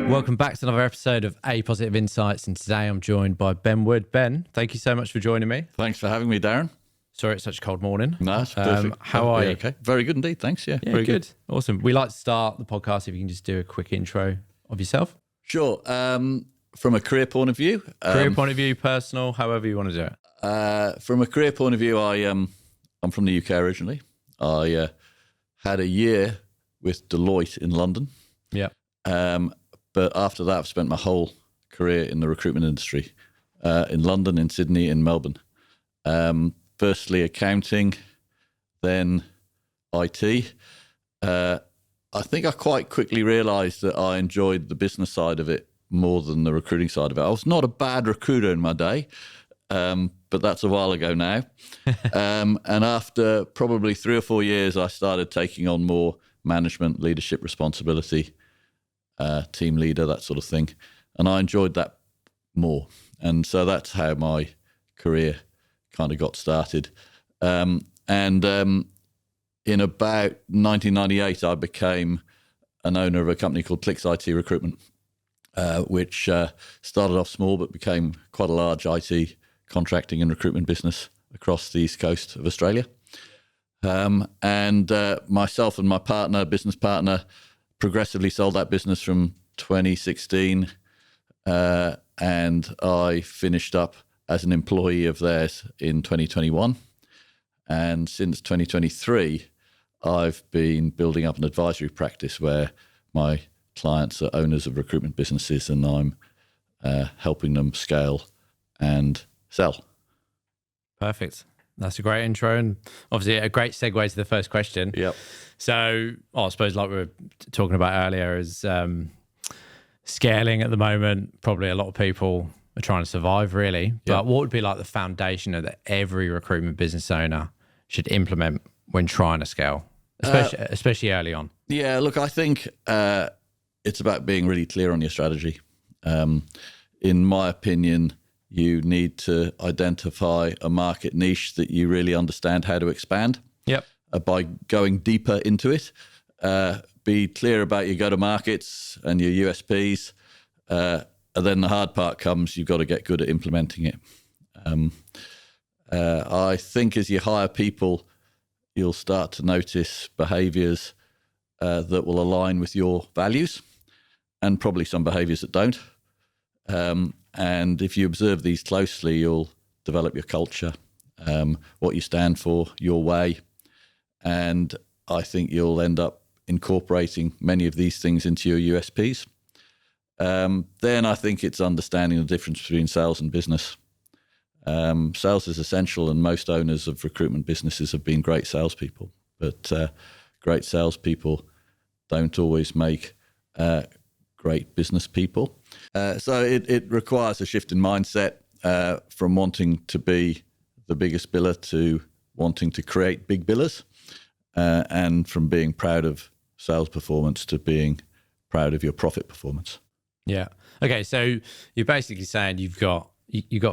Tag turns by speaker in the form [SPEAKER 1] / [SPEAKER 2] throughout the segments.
[SPEAKER 1] Welcome back to another episode of A Positive Insights, and today I'm joined by Ben Wood. Ben, thank you so much for joining me.
[SPEAKER 2] Thanks for having me, Darren.
[SPEAKER 1] Sorry it's such a cold morning.
[SPEAKER 2] No, it's perfect.
[SPEAKER 1] How are you?
[SPEAKER 2] Okay. Very good indeed, thanks. Yeah, very
[SPEAKER 1] good. Awesome. We like to start the podcast if you can just do a quick intro of yourself.
[SPEAKER 2] Sure. From a career point of view.
[SPEAKER 1] Career point of view, personal, however you want to do
[SPEAKER 2] it. From a career point of view, I'm from the UK originally. I had a year with Deloitte in London.
[SPEAKER 1] Yeah.
[SPEAKER 2] But after that, I've spent my whole career in the recruitment industry, in London, in Sydney, in Melbourne. Firstly, accounting, then IT. I think I quite quickly realised that I enjoyed the business side of it more than the recruiting side of it. I was not a bad recruiter in my day, but that's a while ago now. And after probably 3 or 4 years, I started taking on more management, leadership responsibility, team leader, that sort of thing. And I enjoyed that more. And so that's how my career kind of got started. In about 1998, I became an owner of a company called Clicks IT Recruitment, which started off small but became quite a large IT contracting and recruitment business across the east coast of Australia. Myself and my business partner, progressively sold that business from 2016, and I finished up as an employee of theirs in 2021. And since 2023, I've been building up an advisory practice where my clients are owners of recruitment businesses, and I'm helping them scale and sell.
[SPEAKER 1] Perfect. That's a great intro, and obviously a great segue to the first question.
[SPEAKER 2] Yep.
[SPEAKER 1] So, I suppose like we were talking about earlier is scaling at the moment. Probably a lot of people are trying to survive, really. Yep. But what would be like the foundation that every recruitment business owner should implement when trying to scale, especially early on?
[SPEAKER 2] Yeah, look, I think it's about being really clear on your strategy. In my opinion, you need to identify a market niche that you really understand how to expand.
[SPEAKER 1] Yep.
[SPEAKER 2] By going deeper into it. Be clear about your go-to-markets and your USPs. And then the hard part comes, you've got to get good at implementing it. I think as you hire people, you'll start to notice behaviours that will align with your values, and probably some behaviours that don't. And if you observe these closely, you'll develop your culture, what you stand for, your way. And I think you'll end up incorporating many of these things into your USPs. Then I think it's understanding the difference between sales and business. Sales is essential, and most owners of recruitment businesses have been great salespeople. But great salespeople don't always make great business people. So it requires a shift in mindset from wanting to be the biggest biller to wanting to create big billers, and from being proud of sales performance to being proud of your profit performance.
[SPEAKER 1] Yeah. Okay. So you're basically saying you've got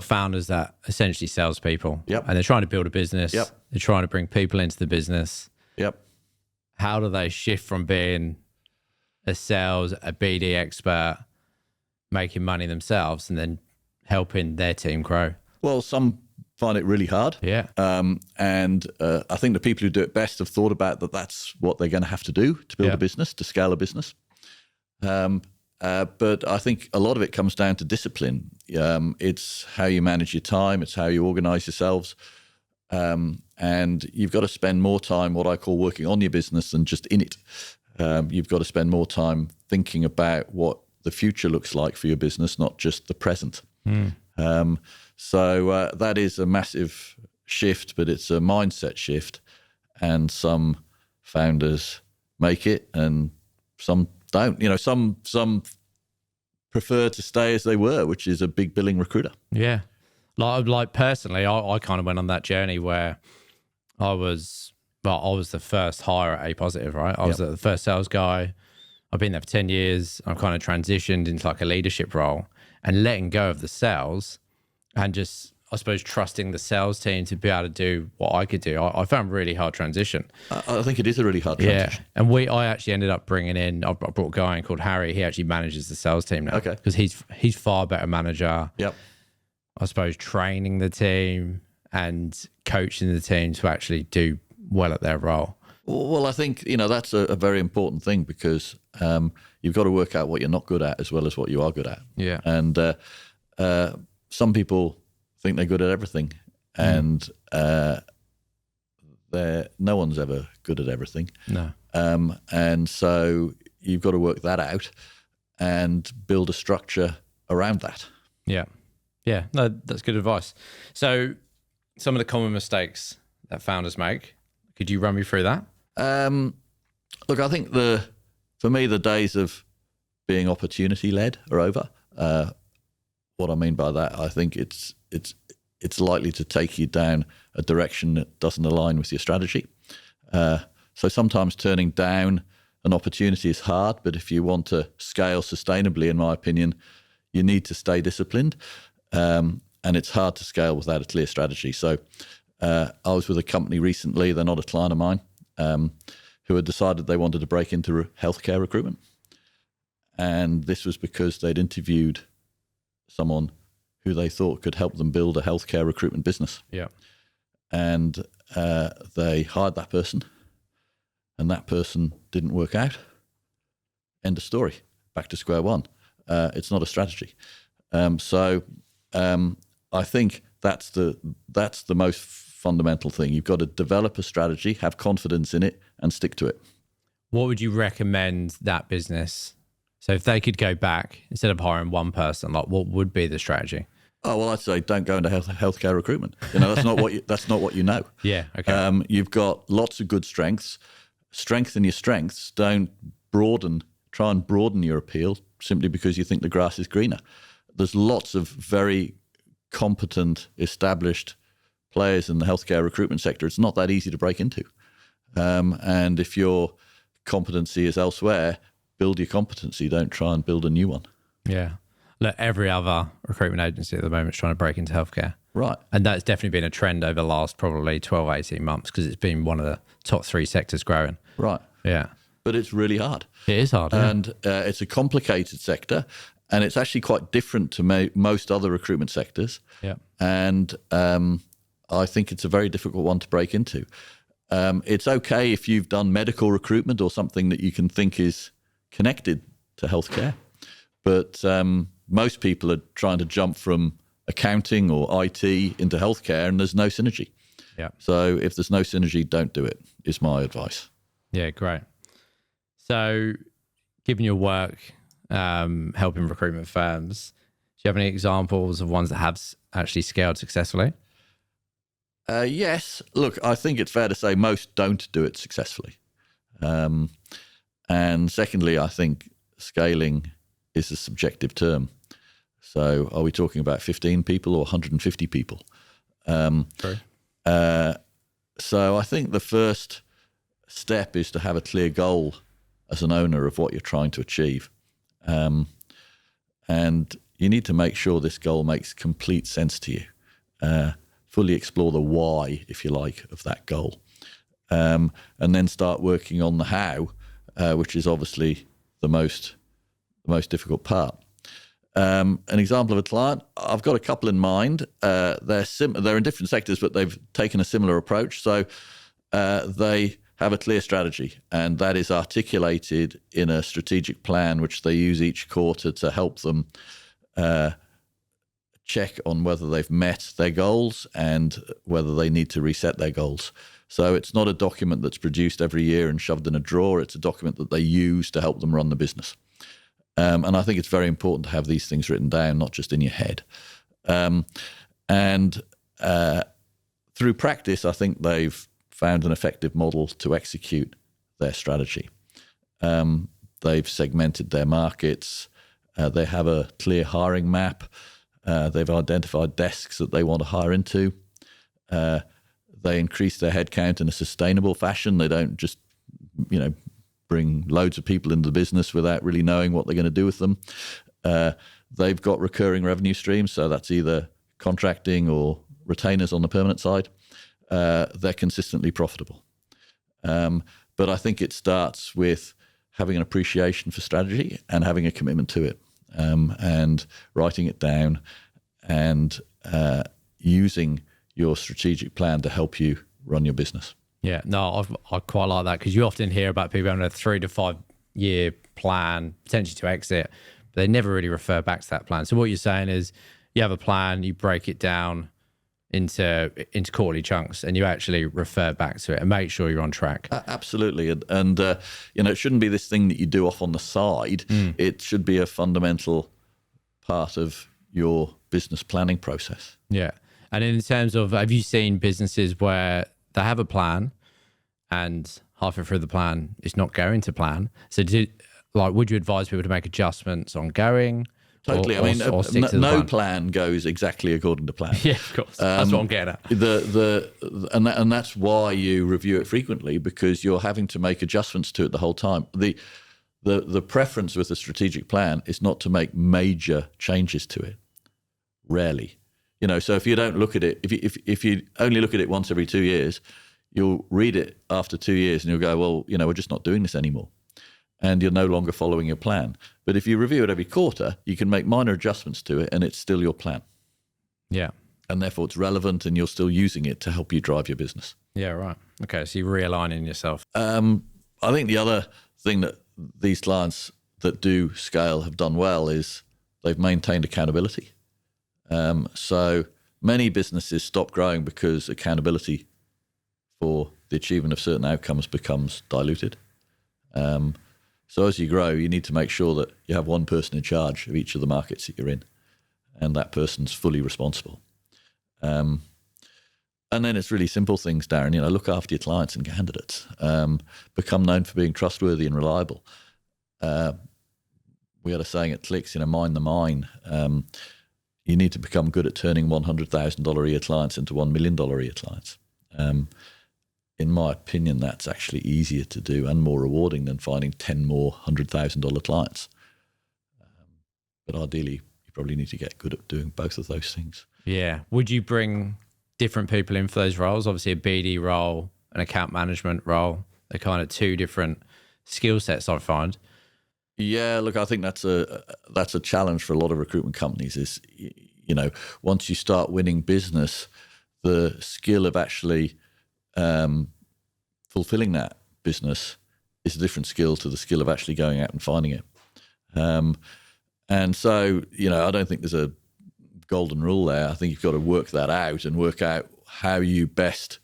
[SPEAKER 1] founders that essentially salespeople.
[SPEAKER 2] Yep.
[SPEAKER 1] And they're trying to build a business.
[SPEAKER 2] Yep.
[SPEAKER 1] They're trying to bring people into the business.
[SPEAKER 2] Yep.
[SPEAKER 1] How do they shift from being a sales, a BD expert, making money themselves, and then helping their team grow? Well,
[SPEAKER 2] some find it really hard.
[SPEAKER 1] Yeah.
[SPEAKER 2] And I think the people who do it best have thought about that that's what they're going to have to do to build a business, to scale a business. But I think a lot of it comes down to discipline. It's how you manage your time. It's how you organize yourselves. And you've got to spend more time, what I call working on your business, than just in it. You've got to spend more time thinking about what the future looks like for your business, not just the present. So that is a massive shift, but it's a mindset shift. And some founders make it and some don't. You know, some prefer to stay as they were, which is a big billing recruiter.
[SPEAKER 1] Yeah. Like personally, I kind of went on that journey where I was the first hire at A Positive, right? I was the first sales guy. I've been there for 10 years. I've kind of transitioned into like a leadership role and letting go of the sales, and just I suppose, trusting the sales team to be able to do what I could do. I found really hard transition.
[SPEAKER 2] I think it is a really hard transition.
[SPEAKER 1] Yeah, and I actually ended up bringing in. I brought a guy in called Harry. He actually manages the sales team now.
[SPEAKER 2] Okay,
[SPEAKER 1] because he's far better manager.
[SPEAKER 2] Yep.
[SPEAKER 1] I suppose training the team and coaching the team to actually do well at their role.
[SPEAKER 2] Well, I think that's a very important thing, because you've got to work out what you're not good at as well as what you are good at.
[SPEAKER 1] Yeah,
[SPEAKER 2] and some people think they're good at everything, and no one's ever good at everything.
[SPEAKER 1] No.
[SPEAKER 2] And so you've got to work that out and build a structure around that.
[SPEAKER 1] Yeah. Yeah. No, that's good advice. So some of the common mistakes that founders make, could you run me through that?
[SPEAKER 2] Look, I think for me, the days of being opportunity led are over. What I mean by that, I think it's likely to take you down a direction that doesn't align with your strategy. So sometimes turning down an opportunity is hard, but if you want to scale sustainably, in my opinion, you need to stay disciplined. And it's hard to scale without a clear strategy. So I was with a company recently, they're not a client of mine, who had decided they wanted to break into healthcare recruitment. And this was because they'd interviewed someone who they thought could help them build a healthcare recruitment business.
[SPEAKER 1] Yeah.
[SPEAKER 2] And they hired that person, and that person didn't work out. End of story. Back to square one. It's not a strategy. So I think that's the most fundamental thing. You've got to develop a strategy, have confidence in it, and stick to it.
[SPEAKER 1] What would you recommend that business? So if they could go back, instead of hiring one person, like what would be the strategy?
[SPEAKER 2] Oh, well, I'd say don't go into healthcare recruitment. That's not what you know.
[SPEAKER 1] Yeah. Okay.
[SPEAKER 2] You've got lots of good strengths. Strengthen your strengths. Don't try and broaden your appeal simply because you think the grass is greener. There's lots of very competent, established players in the healthcare recruitment sector. It's not that easy to break into. And if your competency is elsewhere, build your competency. Don't try and build a new one.
[SPEAKER 1] Yeah. Look, every other recruitment agency at the moment is trying to break into healthcare.
[SPEAKER 2] Right.
[SPEAKER 1] And that's definitely been a trend over the last probably 12, 18 months because it's been one of the top 3 sectors growing.
[SPEAKER 2] Right.
[SPEAKER 1] Yeah.
[SPEAKER 2] But it's really hard.
[SPEAKER 1] It is hard. Yeah.
[SPEAKER 2] And it's a complicated sector, and it's actually quite different to most other recruitment sectors.
[SPEAKER 1] Yeah.
[SPEAKER 2] And I think it's a very difficult one to break into. It's okay if you've done medical recruitment or something that you can think is connected to healthcare. But most people are trying to jump from accounting or IT into healthcare, and there's no synergy.
[SPEAKER 1] Yeah.
[SPEAKER 2] So if there's no synergy, don't do it, is my advice.
[SPEAKER 1] Yeah, great. So given your work helping recruitment firms, do you have any examples of ones that have actually scaled successfully?
[SPEAKER 2] Yes. Look, I think it's fair to say most don't do it successfully. And secondly, I think scaling is a subjective term. So are we talking about 15 people or 150 people?
[SPEAKER 1] True.
[SPEAKER 2] So I think the first step is to have a clear goal as an owner of what you're trying to achieve. And you need to make sure this goal makes complete sense to you. Fully explore the why, if you like, of that goal. And then start working on the how, which is obviously the most difficult part. An example of a client, I've got a couple in mind. They're in different sectors, but they've taken a similar approach. So they have a clear strategy, and that is articulated in a strategic plan, which they use each quarter to help them check on whether they've met their goals and whether they need to reset their goals. So it's not a document that's produced every year and shoved in a drawer. It's a document that they use to help them run the business. And I think it's very important to have these things written down, not just in your head. And through practice, I think they've found an effective model to execute their strategy. They've segmented their markets. They have a clear hiring map. They've identified desks that they want to hire into. They increase their headcount in a sustainable fashion. They don't just, bring loads of people into the business without really knowing what they're going to do with them. They've got recurring revenue streams, so that's either contracting or retainers on the permanent side, they're consistently profitable. But I think it starts with having an appreciation for strategy and having a commitment to it, and writing it down and using your strategic plan to help you run your business.
[SPEAKER 1] Yeah, no, I quite like that, because you often hear about people having a 3 to 5 year plan, potentially to exit, but they never really refer back to that plan. So what you're saying is you have a plan, you break it down into quarterly chunks, and you actually refer back to it and make sure you're on track.
[SPEAKER 2] Absolutely. And it shouldn't be this thing that you do off on the side. It should be a fundamental part of your business planning process.
[SPEAKER 1] Yeah. And in terms of, have you seen businesses where they have a plan and halfway through the plan it's not going to plan? So would you advise people to make adjustments ongoing?
[SPEAKER 2] Totally. No plan goes exactly according to plan.
[SPEAKER 1] Yeah, of course. That's what I'm getting at.
[SPEAKER 2] And that's why you review it frequently, because you're having to make adjustments to it the whole time. The preference with a strategic plan is not to make major changes to it. Rarely. So if you don't look at it, if you only look at it once every 2 years, you'll read it after 2 years and you'll go, well, we're just not doing this anymore. And you're no longer following your plan. But if you review it every quarter, you can make minor adjustments to it and it's still your plan.
[SPEAKER 1] Yeah.
[SPEAKER 2] And therefore it's relevant and you're still using it to help you drive your business.
[SPEAKER 1] Yeah, right. Okay, so you're realigning yourself.
[SPEAKER 2] I think the other thing that these clients that do scale have done well is they've maintained accountability. So many businesses stop growing because accountability for the achievement of certain outcomes becomes diluted. So as you grow, you need to make sure that you have one person in charge of each of the markets that you're in, and that person's fully responsible. And then it's really simple things, Darren. Look after your clients and candidates. Become known for being trustworthy and reliable. We had a saying at Clicks, mind the mine. You need to become good at turning $100,000 a year clients into $1 million a year clients. In my opinion, that's actually easier to do and more rewarding than finding 10 more $100,000 clients. But ideally, you probably need to get good at doing both of those things.
[SPEAKER 1] Yeah. Would you bring different people in for those roles? Obviously, a BD role, an account management role. They're kind of two different skill sets, I find.
[SPEAKER 2] Yeah, look, I think that's a challenge for a lot of recruitment companies. Is once you start winning business, the skill of actually fulfilling that business is a different skill to the skill of actually going out and finding it. And so, I don't think there's a golden rule there. I think you've got to work that out and work out how you best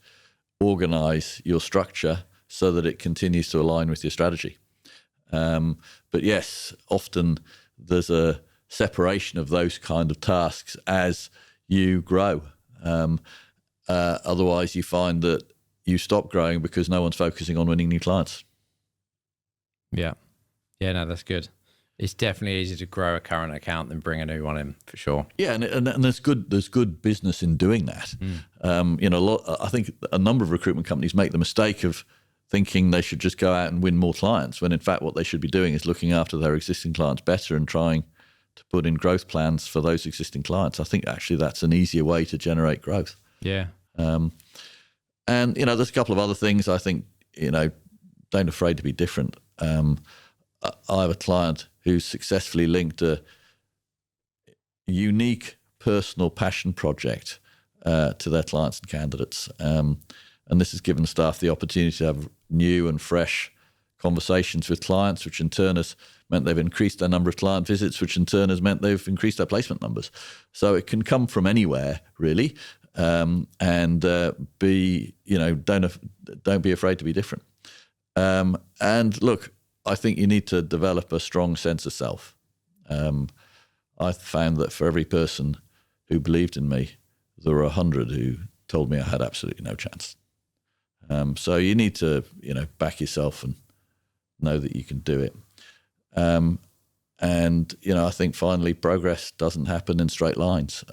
[SPEAKER 2] organize your structure so that it continues to align with your strategy. But yes, often there's a separation of those kind of tasks as you grow. Otherwise, you find that you stop growing because no one's focusing on winning new clients.
[SPEAKER 1] Yeah. Yeah, no, that's good. It's definitely easier to grow a current account than bring a new one in, for sure.
[SPEAKER 2] Yeah, and there's good business in doing that. I think a number of recruitment companies make the mistake of thinking they should just go out and win more clients, when in fact what they should be doing is looking after their existing clients better and trying to put in growth plans for those existing clients. I think actually that's an easier way to generate growth.
[SPEAKER 1] Yeah.
[SPEAKER 2] And there's a couple of other things I think, don't afraid to be different. I have a client who's successfully linked a unique personal passion project to their clients and candidates. And this has given staff the opportunity to have new and fresh conversations with clients, which in turn has meant they've increased their number of client visits, which in turn has meant they've increased their placement numbers. So it can come from anywhere, really. Don't be afraid to be different. And look, I think you need to develop a strong sense of self. I found that for every person who believed in me, there were 100 who told me I had absolutely no chance. So you need to, back yourself and know that you can do it. I think finally progress doesn't happen in straight lines.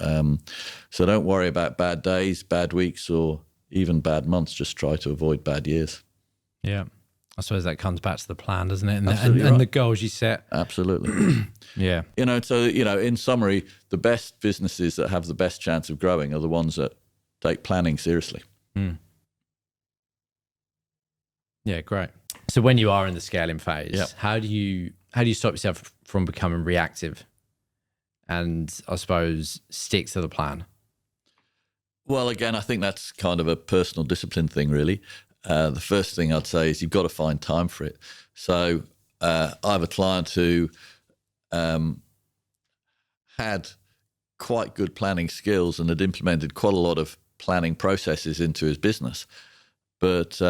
[SPEAKER 2] So don't worry about bad days, bad weeks, or even bad months. Just try to avoid bad years.
[SPEAKER 1] Yeah. I suppose that comes back to the plan, doesn't it?
[SPEAKER 2] And
[SPEAKER 1] the goals you set.
[SPEAKER 2] Absolutely.
[SPEAKER 1] Yeah.
[SPEAKER 2] So, in summary, the best businesses that have the best chance of growing are the ones that take planning seriously.
[SPEAKER 1] Yeah, great. So when you are in the scaling phase,
[SPEAKER 2] Yep.
[SPEAKER 1] how do you stop yourself from becoming reactive and, I suppose, stick to the plan?
[SPEAKER 2] Well, again, I think that's kind of a personal discipline thing, really. The first thing I'd say is you've got to find time for it. So I have a client who had quite good planning skills and had implemented quite a lot of planning processes into his business, but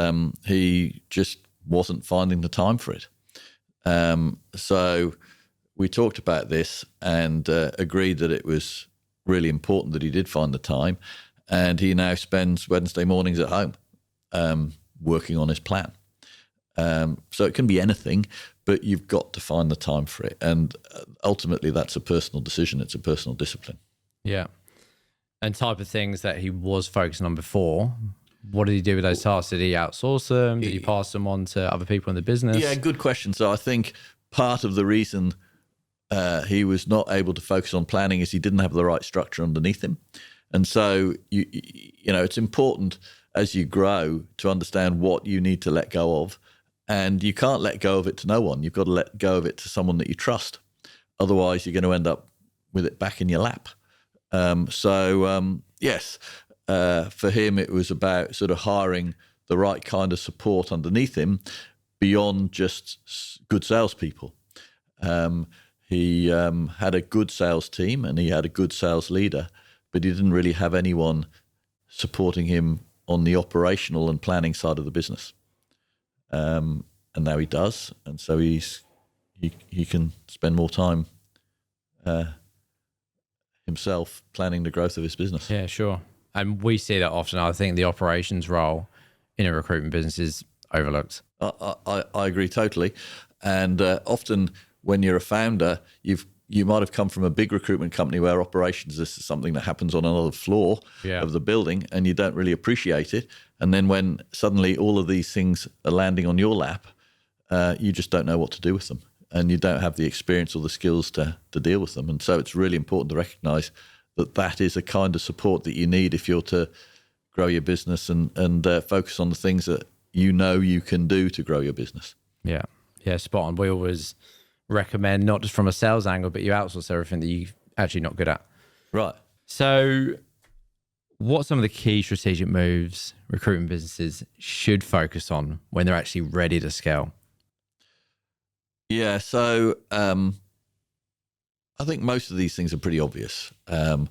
[SPEAKER 2] he just wasn't finding the time for it. So we talked about this and agreed that it was really important that he did find the time, and he now spends Wednesday mornings at home working on his plan. So it can be anything, but you've got to find the time for it. And ultimately, that's a personal decision. It's a personal discipline.
[SPEAKER 1] Yeah. And type of things that he was focusing on before, what did he do with those tasks? Did he outsource them? Did he pass them on to other people in the business?
[SPEAKER 2] Yeah, good question. So I think part of the reason he was not able to focus on planning is he didn't have the right structure underneath him. And so, you know, it's important as you grow to understand what you need to let go of. And you can't let go of it to no one. You've got to let go of it to someone that you trust. Otherwise, you're going to end up with it back in your lap. Yes, for him, it was about sort of hiring the right kind of support underneath him beyond just good salespeople. He had a good sales team and he had a good sales leader, but he didn't really have anyone supporting him on the operational and planning side of the business. And now he does, and so he can spend more time himself planning the growth of his business.
[SPEAKER 1] Yeah, sure. And we see that often. I think the operations role in a recruitment business is overlooked.
[SPEAKER 2] I agree totally. And often when you're a founder, you might have come from a big recruitment company where operations is something that happens on another floor of the building, and you don't really appreciate it. And then when suddenly all of these things are landing on your lap, you just don't know what to do with them, and you don't have the experience or the skills to deal with them. And so it's really important to recognise that is a kind of support that you need if you're to grow your business and focus on the things that you know you can do to grow your business.
[SPEAKER 1] Yeah, spot on. We always recommend, not just from a sales angle, but you outsource everything that you're actually not good at.
[SPEAKER 2] Right.
[SPEAKER 1] So what are some of the key strategic moves recruitment businesses should focus on when they're actually ready to scale?
[SPEAKER 2] Yeah, so I think most of these things are pretty obvious. And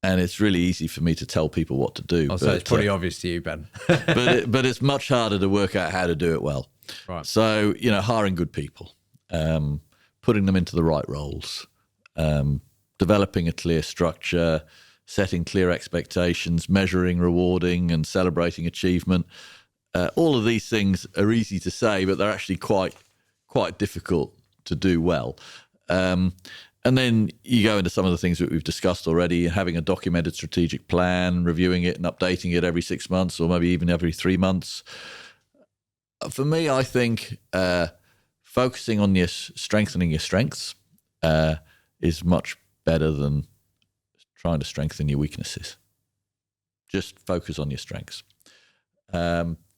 [SPEAKER 2] it's really easy for me to tell people what to do.
[SPEAKER 1] So it's pretty obvious to you, Ben.
[SPEAKER 2] but it's much harder to work out how to do it well.
[SPEAKER 1] Right.
[SPEAKER 2] So, hiring good people, putting them into the right roles, developing a clear structure, setting clear expectations, measuring, rewarding, and celebrating achievement. All of these things are easy to say, but they're actually quite difficult to do well. And then you go into some of the things that we've discussed already, having a documented strategic plan, reviewing it and updating it every 6 months or maybe even every 3 months. For me, I think focusing on strengthening your strengths is much better than trying to strengthen your weaknesses. Just focus on your strengths.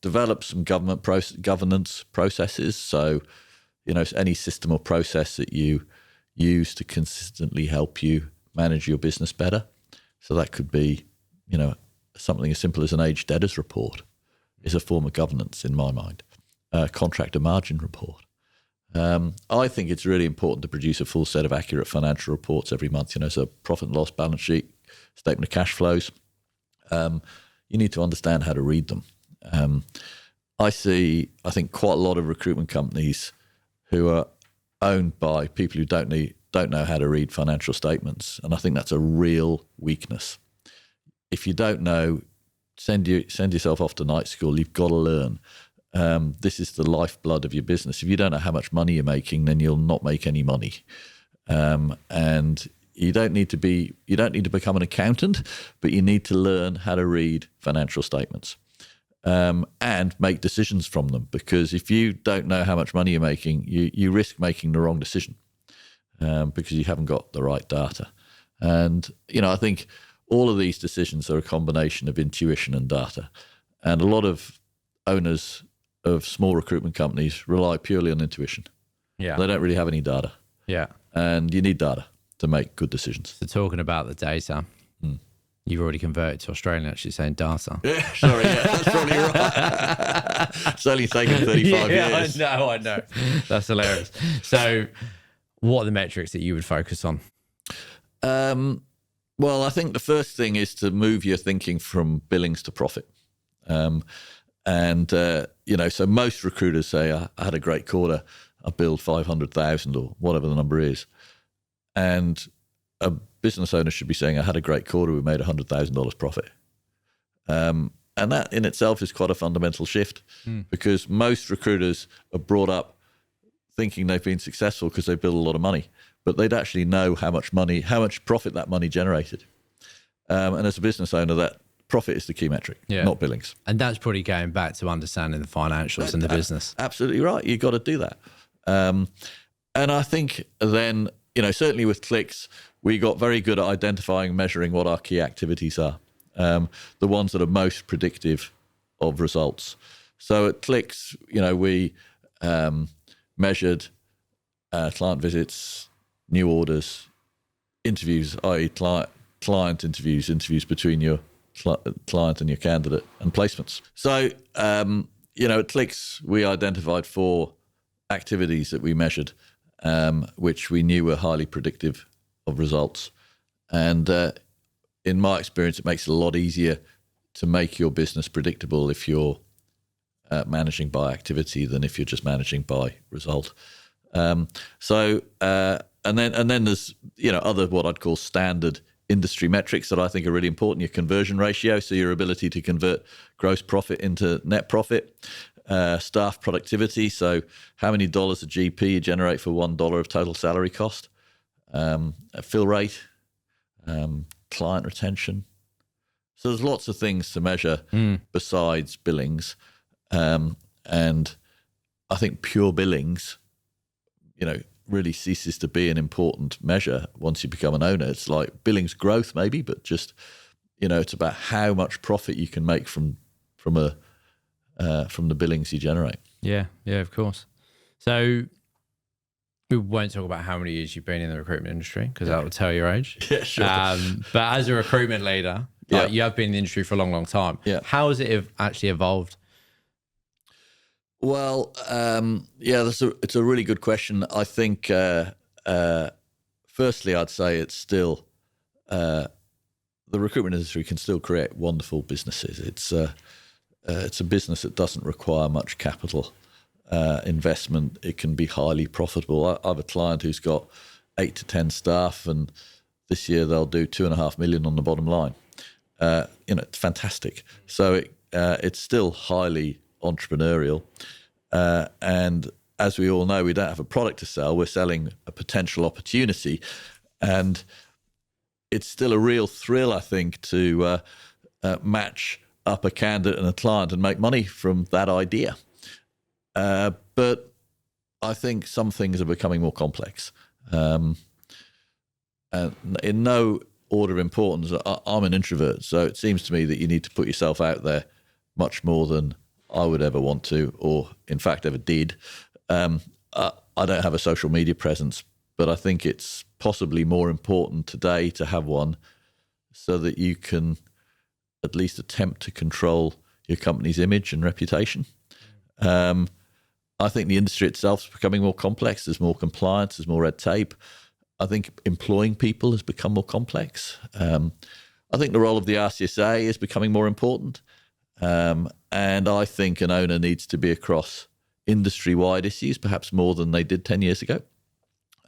[SPEAKER 2] Develop some governance processes. So, any system or process that you use to consistently help you manage your business better. So that could be, something as simple as an aged debtors report is a form of governance in my mind. Contractor margin report. I think it's really important to produce a full set of accurate financial reports every month. So profit and loss, balance sheet, statement of cash flows. You need to understand how to read them. I think quite a lot of recruitment companies who are owned by people who don't know how to read financial statements, and I think that's a real weakness. If you don't know, send yourself off to night school. You've got to learn. This is the lifeblood of your business. If you don't know how much money you're making, then you'll not make any money. And you don't need to become an accountant, but you need to learn how to read financial statements. And make decisions from them, because if you don't know how much money you're making, you risk making the wrong decision because you haven't got the right data. And, I think all of these decisions are a combination of intuition and data. And a lot of owners of small recruitment companies rely purely on intuition.
[SPEAKER 1] Yeah.
[SPEAKER 2] They don't really have any data.
[SPEAKER 1] Yeah.
[SPEAKER 2] And you need data to make good decisions.
[SPEAKER 1] So talking about the data, you've already converted to Australian, actually saying data.
[SPEAKER 2] Yeah, sorry, that's probably right. It's only taken 35 years.
[SPEAKER 1] I know. That's hilarious. So what are the metrics that you would focus on?
[SPEAKER 2] Well, I think the first thing is to move your thinking from billings to profit. So most recruiters say, I had a great quarter, I billed 500,000 or whatever the number is. And a business owner should be saying, I had a great quarter, we made $100,000 profit. And that in itself is quite a fundamental shift because most recruiters are brought up thinking they've been successful because they build a lot of money, but they'd actually know how much profit that money generated. And as a business owner, that profit is the key metric, not billings.
[SPEAKER 1] And that's probably going back to understanding the financials in the business.
[SPEAKER 2] Absolutely right. You've got to do that. And I think then, certainly with clicks, we got very good at identifying and measuring what our key activities are, the ones that are most predictive of results. So at clicks, we measured client visits, new orders, interviews, i.e. client interviews between your client and your candidate, and placements. So, at clicks, we identified 4 activities that we measured, which we knew were highly predictive of results. And in my experience, it makes it a lot easier to make your business predictable if you're managing by activity than if you're just managing by result. And then there's other what I'd call standard industry metrics that I think are really important. Your conversion ratio, so your ability to convert gross profit into net profit. Staff productivity, so how many dollars a GP you generate for $1 of total salary cost. Fill rate, client retention. So there's lots of things to measure besides billings. And I think pure billings, really ceases to be an important measure once you become an owner. It's like billings growth maybe, but just, it's about how much profit you can make from the billings you generate. Yeah,
[SPEAKER 1] of course. So we won't talk about how many years you've been in the recruitment industry because that will tell your age.
[SPEAKER 2] Yeah, sure.
[SPEAKER 1] But as a recruitment leader, you have been in the industry for a long, long time.
[SPEAKER 2] Yeah.
[SPEAKER 1] How has it actually evolved?
[SPEAKER 2] Well, it's a really good question. I think, firstly, I'd say it's still, the recruitment industry can still create wonderful businesses. It's a business that doesn't require much capital investment. It can be highly profitable. I have a client who's got 8 to 10 staff, and this year they'll do $2.5 million on the bottom line. It's fantastic. So it's still highly entrepreneurial. And as we all know, we don't have a product to sell. We're selling a potential opportunity. And it's still a real thrill, I think, to match up a candidate and a client and make money from that idea. But I think some things are becoming more complex. And in no order of importance, I'm an introvert, so it seems to me that you need to put yourself out there much more than I would ever want to, or in fact ever did. I don't have a social media presence, but I think it's possibly more important today to have one so that you can at least attempt to control your company's image and reputation. I think the industry itself is becoming more complex. There's more compliance, there's more red tape. I think employing people has become more complex. I think the role of the RCSA is becoming more important. And I think an owner needs to be across industry-wide issues, perhaps more than they did 10 years ago.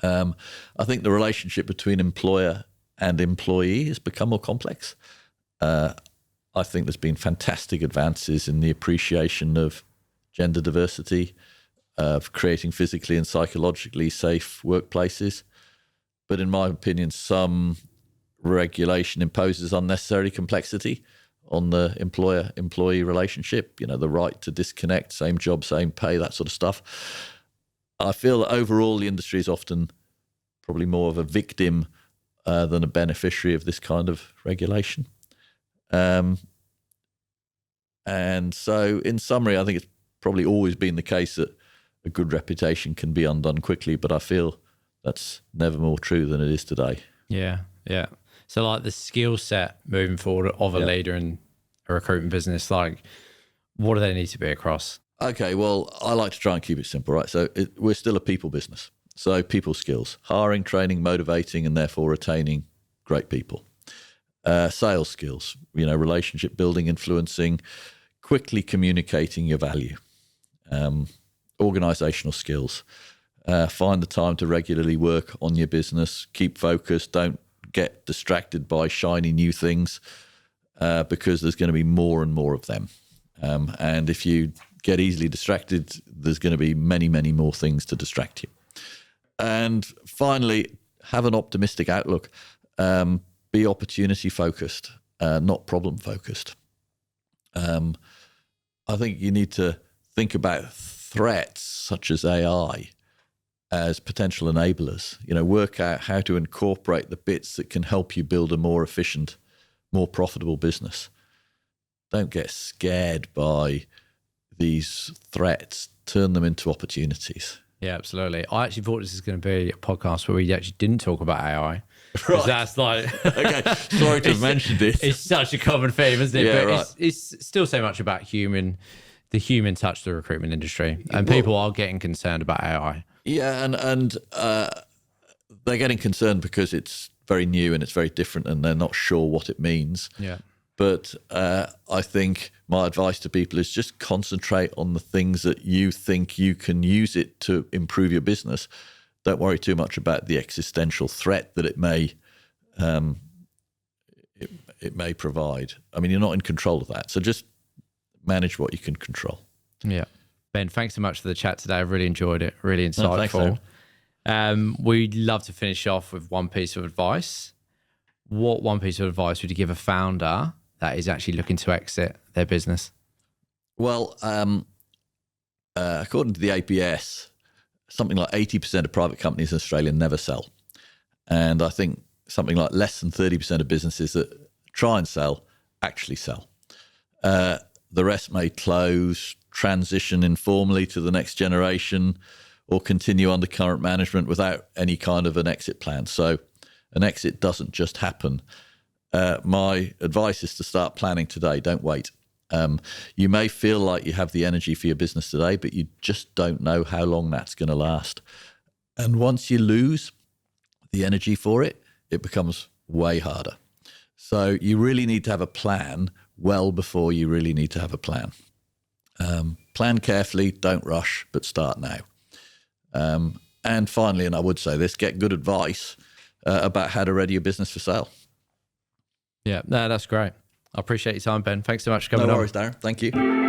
[SPEAKER 2] I think the relationship between employer and employee has become more complex. I think there's been fantastic advances in the appreciation of gender diversity, of creating physically and psychologically safe workplaces. But in my opinion, some regulation imposes unnecessary complexity on the employer-employee relationship, the right to disconnect, same job, same pay, that sort of stuff. I feel that overall the industry is often probably more of a victim than a beneficiary of this kind of regulation. And so, in summary, I think it's probably always been the case that a good reputation can be undone quickly, but I feel that's never more true than it is today.
[SPEAKER 1] Yeah, yeah. So like the skill set moving forward of a leader in a recruitment business, like what do they need to be across?
[SPEAKER 2] Okay, well, I like to try and keep it simple, right? So we're still a people business. So people skills, hiring, training, motivating, and therefore retaining great people. Sales skills, relationship building, influencing, quickly communicating your value. Organizational skills, find the time to regularly work on your business, keep focused, don't get distracted by shiny new things because there's going to be more and more of them. And if you get easily distracted, there's going to be many, many more things to distract you. And finally, have an optimistic outlook. Be opportunity focused, not problem focused. I think you need to think about threats such as AI as potential enablers. Work out how to incorporate the bits that can help you build a more efficient, more profitable business. Don't get scared by these threats. Turn them into opportunities.
[SPEAKER 1] Yeah, absolutely. I actually thought this was going to be a podcast where we actually didn't talk about AI.
[SPEAKER 2] Right.
[SPEAKER 1] That's like...
[SPEAKER 2] Okay, sorry to have mentioned it.
[SPEAKER 1] It's such a common theme, isn't it?
[SPEAKER 2] Yeah,
[SPEAKER 1] but
[SPEAKER 2] right.
[SPEAKER 1] it's still so much about the human touch to the recruitment industry. And people are getting concerned about AI.
[SPEAKER 2] Yeah, and they're getting concerned because it's very new and it's very different and they're not sure what it means.
[SPEAKER 1] Yeah.
[SPEAKER 2] But I think my advice to people is just concentrate on the things that you think you can use it to improve your business. Don't worry too much about the existential threat that it may provide. I mean, you're not in control of that. So just manage what you can control.
[SPEAKER 1] Yeah. Ben, thanks so much for the chat today. I've really enjoyed it. Really insightful.
[SPEAKER 2] No, thanks,
[SPEAKER 1] we'd love to finish off with one piece of advice. What one piece of advice would you give a founder that is actually looking to exit their business?
[SPEAKER 2] Well, according to the APS, something like 80% of private companies in Australia never sell. And I think something like less than 30% of businesses that try and sell actually sell. The rest may close, transition informally to the next generation, or continue under current management without any kind of an exit plan. So an exit doesn't just happen. My advice is to start planning today. Don't wait. You may feel like you have the energy for your business today, but you just don't know how long that's going to last. And once you lose the energy for it, it becomes way harder. So you really need to have a plan well before you really need to have a plan. Plan carefully, don't rush, but start now. And finally, and I would say this, get good advice about how to ready your business for sale.
[SPEAKER 1] Yeah, no, that's great. I appreciate your time, Ben. Thanks so much for coming on.
[SPEAKER 2] No worries, Darren. Thank you.